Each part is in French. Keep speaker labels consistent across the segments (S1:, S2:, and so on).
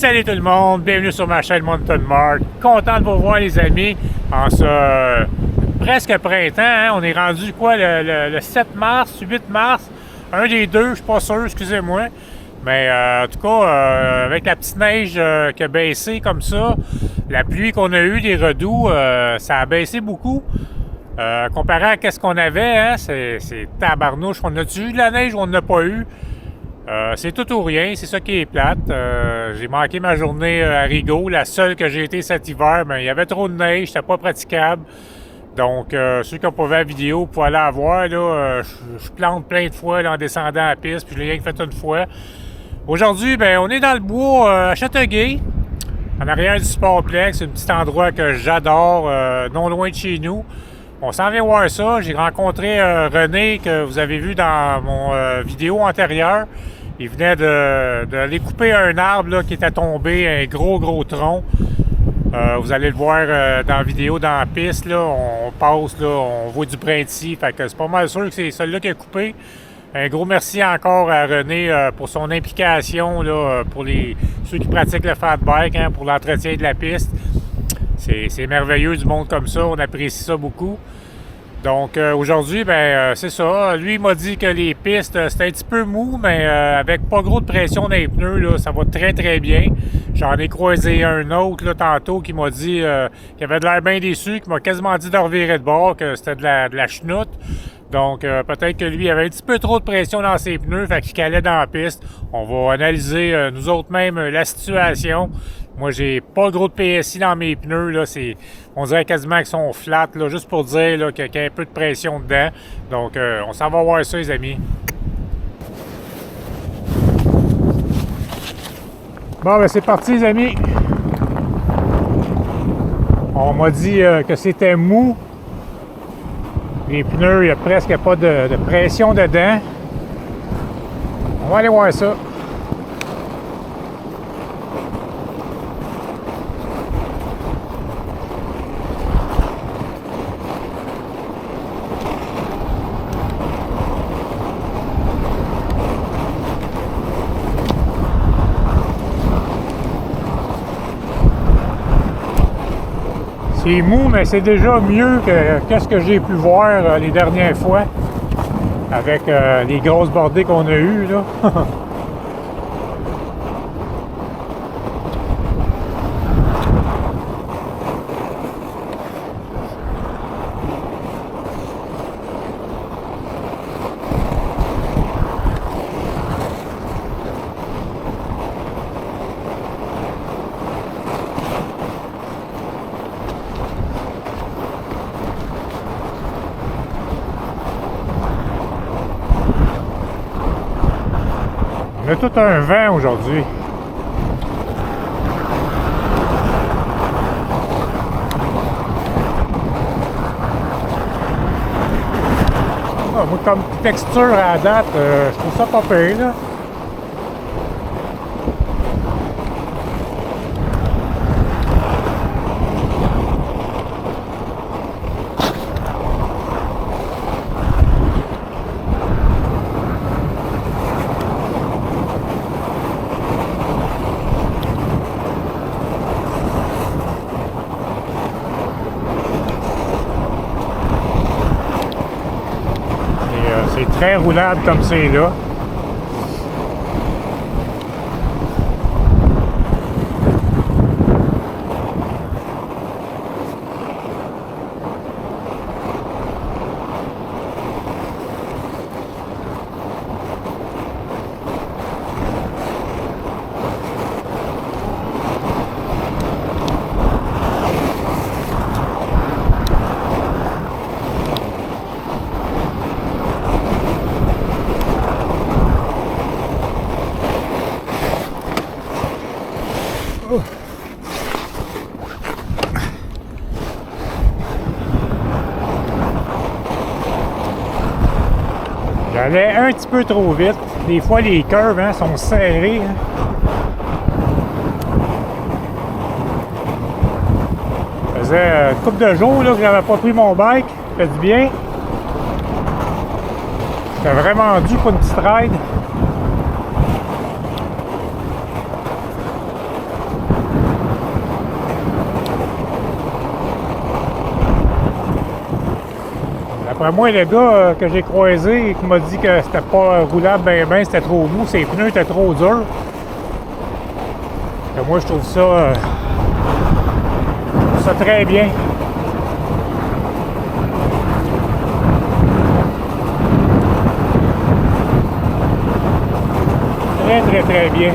S1: Salut tout le monde, bienvenue sur ma chaîne Mountain Mark. Content de vous voir les amis en ce presque printemps. Hein? On est rendu quoi le 7 mars, 8 mars, un des deux, je suis pas sûr, excusez-moi. Mais en tout cas, avec la petite neige qui a baissé comme ça, la pluie qu'on a eue, les redoux, ça a baissé beaucoup. Comparé à ce qu'on avait, hein? C'est tabarnouche. On a-tu eu de la neige ou on n'a pas eu? C'est tout ou rien, c'est ça qui est plate. J'ai manqué ma journée à Rigaud, la seule que j'ai été cet hiver, mais il y avait trop de neige, c'était pas praticable. Donc, ceux qui n'ont pas vu la vidéo, pour aller la voir, là, je plante plein de fois là, en descendant la piste, puis je l'ai rien que fait une fois. Aujourd'hui, ben, on est dans le bois à Châteauguay, en arrière du Sportplex, un petit endroit que j'adore, non loin de chez nous. On s'en vient voir ça. J'ai rencontré René, que vous avez vu dans mon vidéo antérieure. Il venait d'aller couper un arbre là, qui était tombé, un gros tronc. Vous allez le voir dans la vidéo, dans la piste. Là, on passe, là, on voit du brin ici. Fait que c'est pas mal sûr que c'est celui-là qui a coupé. Un gros merci encore à René pour son implication là, pour ceux qui pratiquent le fat bike, hein, pour l'entretien de la piste. C'est merveilleux du monde comme ça, on apprécie ça beaucoup. Donc aujourd'hui, ben c'est ça. Lui, il m'a dit que les pistes, c'était un petit peu mou, mais avec pas gros de pression dans les pneus, là, ça va très bien. J'en ai croisé un autre là, tantôt qui m'a dit qu'il avait de l'air bien déçu, qui m'a quasiment dit de revirer de bord, que c'était de la chenoute. Donc, peut-être que lui avait un petit peu trop de pression dans ses pneus, fait qu'il calait dans la piste. On va analyser nous autres même la situation. Moi, j'ai pas gros de PSI dans mes pneus, là. On dirait quasiment qu'ils sont flats, là, juste pour dire là, qu'il y a un peu de pression dedans. Donc, on s'en va voir ça, les amis. Bon, ben c'est parti, les amis. On m'a dit que c'était mou. Les pneus, il n'y a presque pas de pression dedans. On va aller voir ça. C'est mou, mais c'est déjà mieux que ce que j'ai pu voir les dernières fois avec les grosses bordées qu'on a eues, là. On a tout un vent aujourd'hui. Ah, moi, comme texture à la date, je trouve ça pas pire, là. C'est très roulable comme c'est là. J'allais un petit peu trop vite. Des fois, les curves hein, sont serrées. Hein. Ça faisait une couple de jours là, que j'avais pas pris mon bike. Ça fait du bien. J'étais vraiment dû pour une petite ride. Après moi, le gars que j'ai croisé et qui m'a dit que c'était pas roulable ben, c'était trop mou, ses pneus étaient trop durs. Et moi, je trouve ça très bien. Très, très, très bien.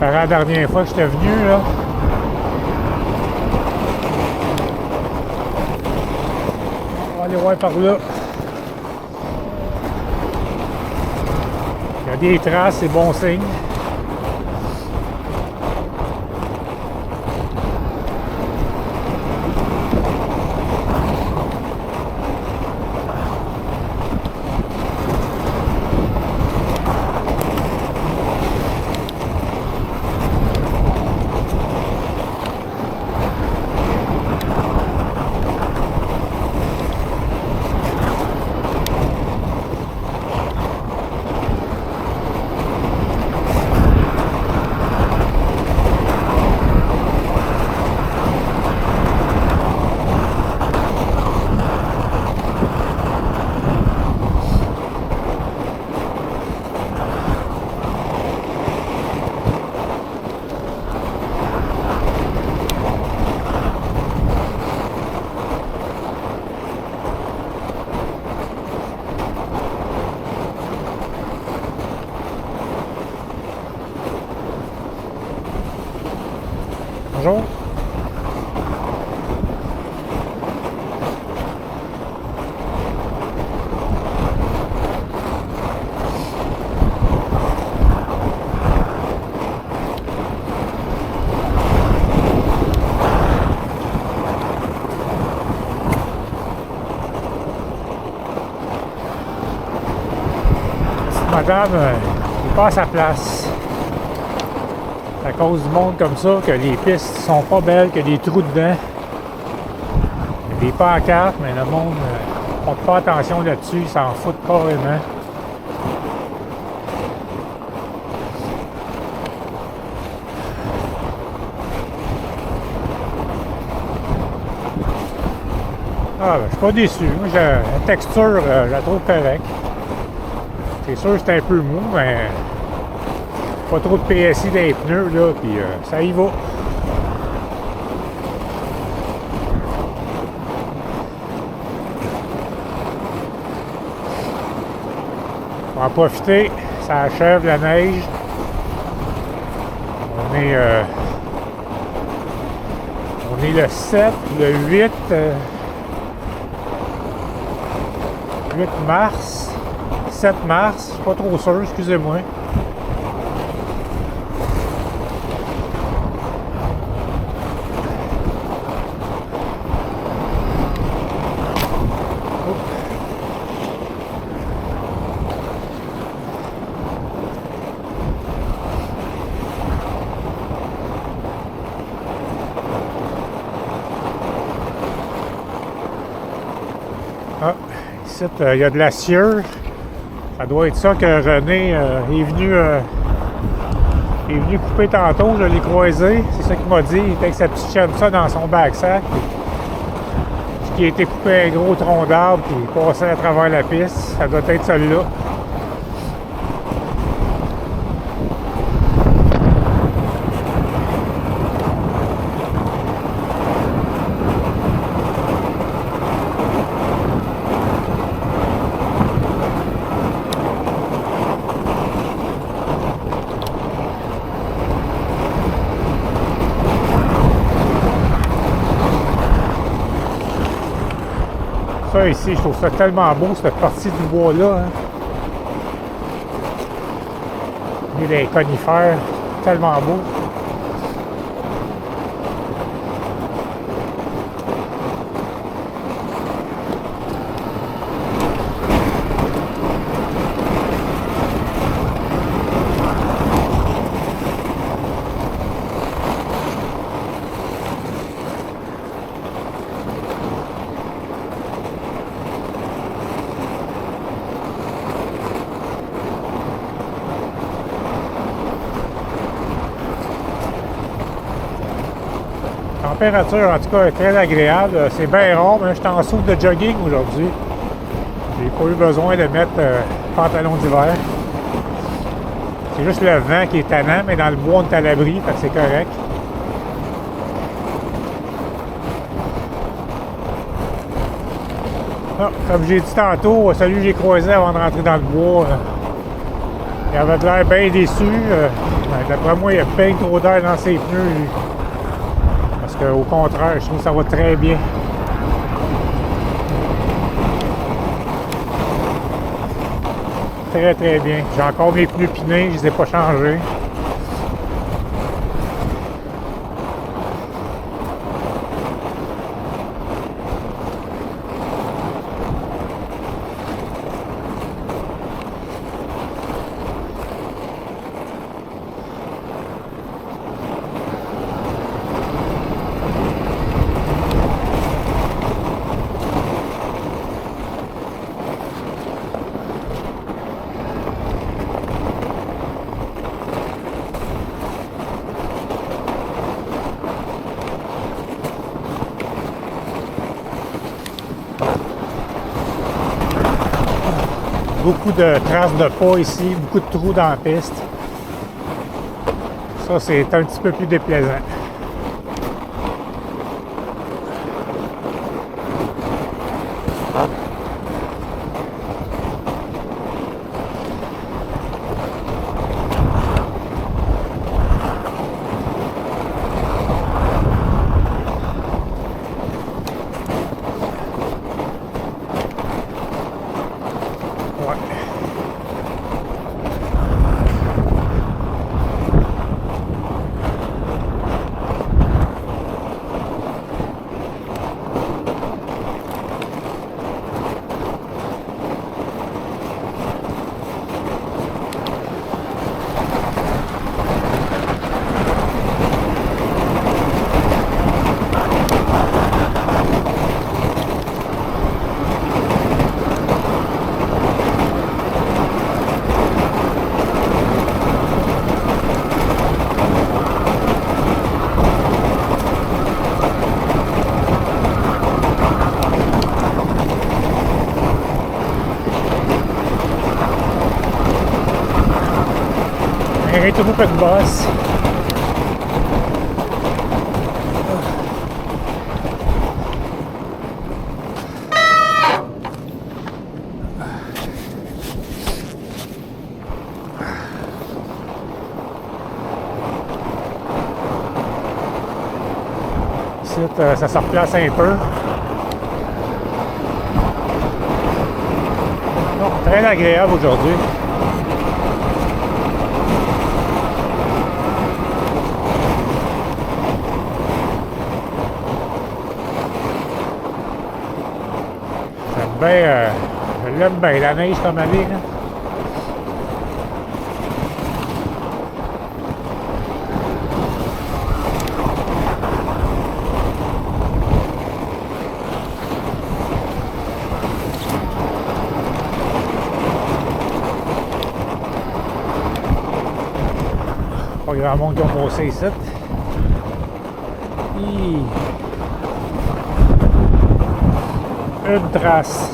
S1: Comparé à la dernière fois que j'étais venu, là. On va aller voir par là. Il y a des traces, c'est bon signe. Bonjour. Madame, il n'est pas à sa place. C'est à cause du monde comme ça que les pistes sont pas belles, qu'il y a des trous dedans. Il y a des pancartes, mais le monde ne porte pas attention là-dessus, ils s'en foutent carrément. Ah, ben, je suis pas déçu. Moi, la texture, je la trouve correcte. C'est sûr que c'est un peu mou, mais pas trop de PSI dans les pneus, là, puis ça y va. On va en profiter, ça achève la neige. On est le 7, le 8 mars. 7 mars, je suis pas trop sûr, excusez-moi. Ah, ici, il y a de la sciure. Ça doit être ça que René est venu couper tantôt, je l'ai croisé. C'est ça qu'il m'a dit. Il était avec sa petite chaîne ça dans son backsack. Qui a été coupé un gros tronc d'arbre puis passé à travers la piste. Ça doit être celui-là. Ça ici, je trouve ça tellement beau, cette partie du bois-là. Hein. Il y a des conifères, tellement beau. température, en tout cas, est très agréable. C'est bien rare, mais je suis en soupe de jogging aujourd'hui. J'ai pas eu besoin de mettre pantalon d'hiver. C'est juste le vent qui est tannant, mais dans le bois, on est à l'abri, fait que c'est correct. Ah, comme j'ai dit tantôt, celui que j'ai croisé avant de rentrer dans le bois, il avait de l'air bien déçu. D'après moi, il y a bien trop d'air dans ses pneus, lui. Parce qu'au contraire, je trouve que ça va très bien. Très très bien. J'ai encore mes pneus pinés, je ne les ai pas changés. Beaucoup de traces de pas ici, beaucoup de trous dans la piste. Ça, c'est un petit peu plus déplaisant. Arrêtez-vous pas de bosse. Ici, ça se replace un peu. Non, très agréable aujourd'hui. Je l'aime bien, la neige comme elle est, là. Pas grand monde qui a passé ici. Une trace.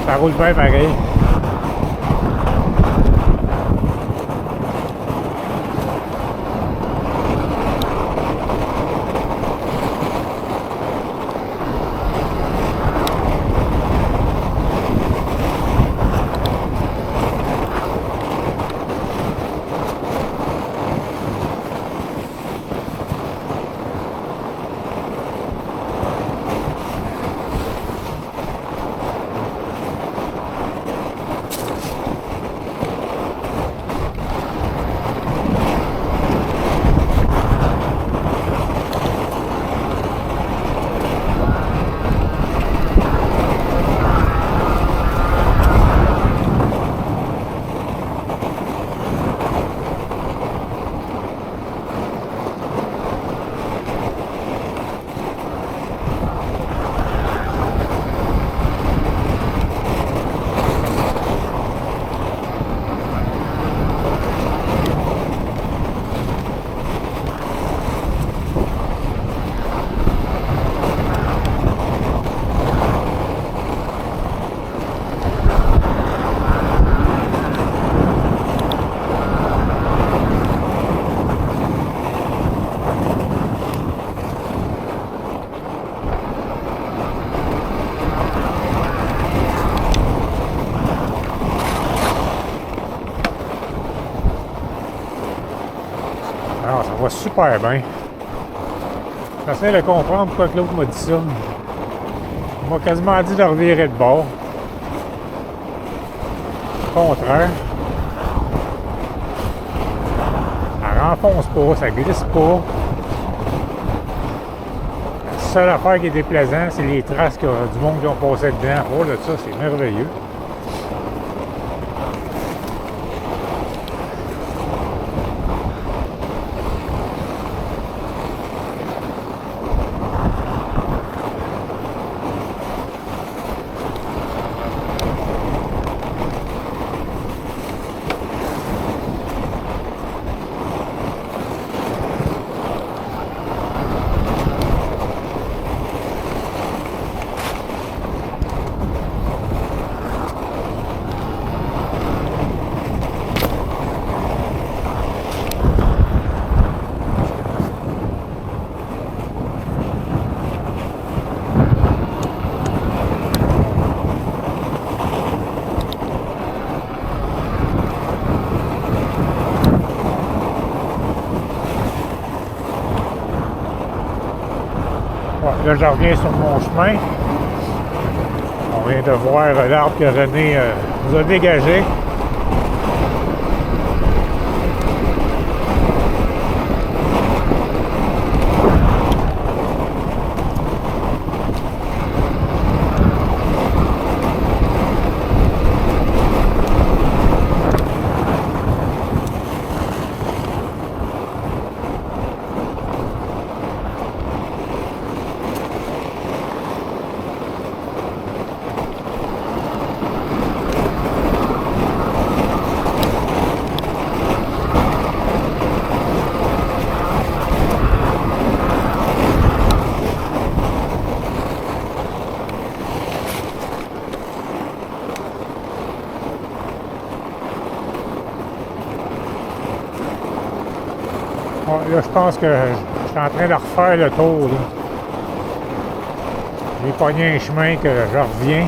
S1: Ça roule bien pareil. Alors, ça va super bien. J'essaie de comprendre pourquoi l'autre m'a dit ça. Il m'a quasiment dit de revirer de bord. Au contraire. Ça renfonce pas, ça glisse pas. La seule affaire qui est déplaisante, c'est les traces du monde qui ont passé dedans. Oh là, ça, c'est merveilleux. Là, je reviens sur mon chemin. On vient de voir l'arbre que René nous a dégagé. Là, je pense que je suis en train de refaire le tour. J'ai pogné un chemin que je reviens.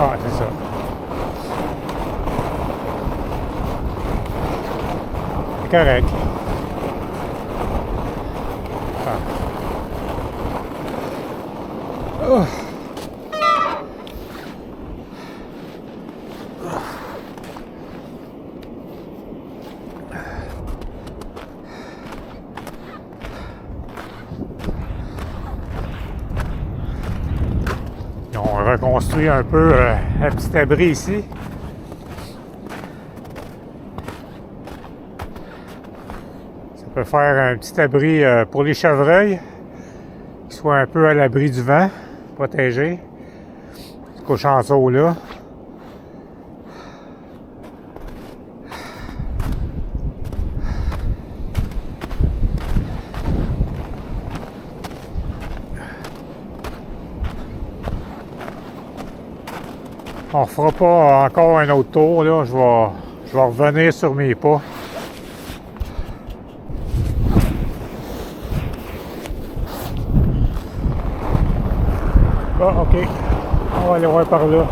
S1: Ah, c'est ça. C'est correct. Ah. Oh. On reconstruit un peu un petit abri ici. Ça peut faire un petit abri pour les chevreuils, qui soit un peu à l'abri du vent, protégé. Jusqu'au chanceau là. On fera pas encore un autre tour, là. Je vais revenir sur mes pas. Ah, ok. On va aller voir par là.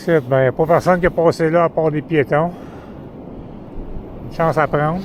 S1: Ici, ben, il n'y a pas personne qui est passé là à part des piétons. Une chance à prendre.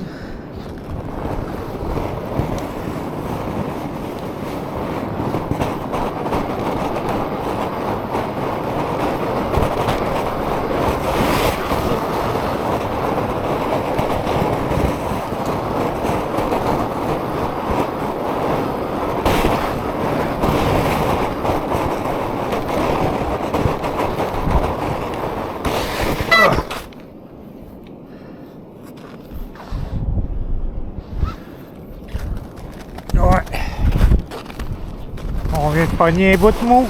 S1: On vient de pogner un bout de mou.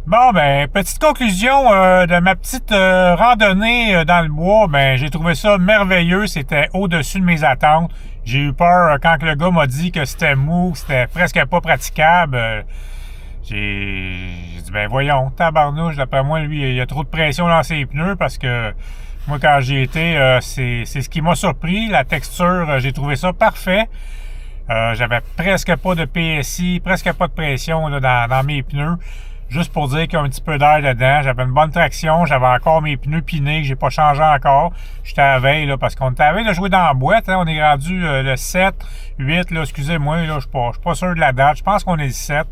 S1: Bon, ben, petite conclusion de ma petite randonnée dans le bois. Ben, j'ai trouvé ça merveilleux. C'était au-dessus de mes attentes. J'ai eu peur quand le gars m'a dit que c'était mou, c'était presque pas praticable. J'ai dit, ben voyons, tabarnouche, d'après moi, lui, il y a trop de pression dans ses pneus parce que moi, quand j'y étais, c'est ce qui m'a surpris. La texture, j'ai trouvé ça parfait. J'avais presque pas de PSI, presque pas de pression là, dans mes pneus. Juste pour dire qu'il y a un petit peu d'air dedans. J'avais une bonne traction. J'avais encore mes pneus pinés que j'ai pas changé encore. J'étais à la veille, là, parce qu'on était à la veille de jouer dans la boîte. Hein. On est rendu le 7, 8, là, excusez-moi, là, je suis pas sûr de la date. Je pense qu'on est le 7.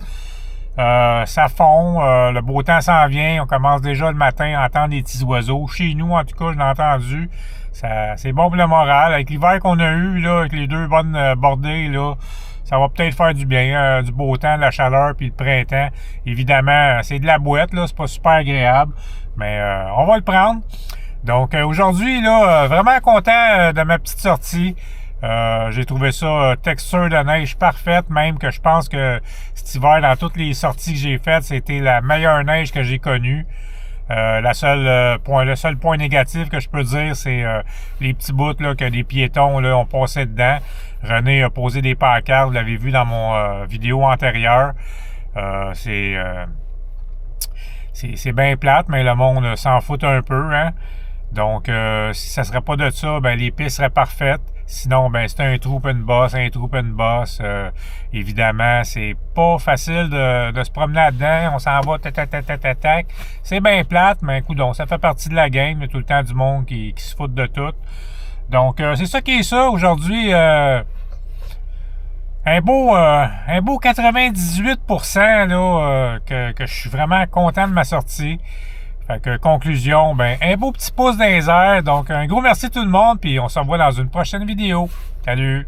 S1: Ça fond, le beau temps s'en vient. On commence déjà le matin à entendre des petits oiseaux. Chez nous, en tout cas, je l'ai entendu. C'est bon pour le moral. Avec l'hiver qu'on a eu, là, avec les 2 bonnes bordées, là, ça va peut-être faire du bien, du beau temps, de la chaleur, puis le printemps. Évidemment, c'est de la boîte, là, c'est pas super agréable, mais on va le prendre. Donc aujourd'hui, là, vraiment content de ma petite sortie. J'ai trouvé ça texture de neige parfaite, même que je pense que cet hiver, dans toutes les sorties que j'ai faites, c'était la meilleure neige que j'ai connue. Le seul point négatif que je peux dire, c'est les petits bouts là, que des piétons là, ont passé dedans. René a posé des pancartes, vous l'avez vu dans mon vidéo antérieure. C'est bien plate, mais le monde s'en fout un peu. Hein? Donc, si ça serait pas de ça, ben les pistes seraient parfaites. Sinon, ben c'est un trou une bosse, évidemment, c'est pas facile de se promener là-dedans. On s'en va, tac. C'est bien plate, mais coudonc, ça fait partie de la game. Il y a tout le temps du monde qui se fout de tout. Donc, c'est ça qui est ça. Aujourd'hui, un beau 98% là, que je suis vraiment content de ma sortie. Fait que conclusion, ben un beau petit pouce dans les airs. Donc un gros merci à tout le monde, puis on se revoit dans une prochaine vidéo. Salut!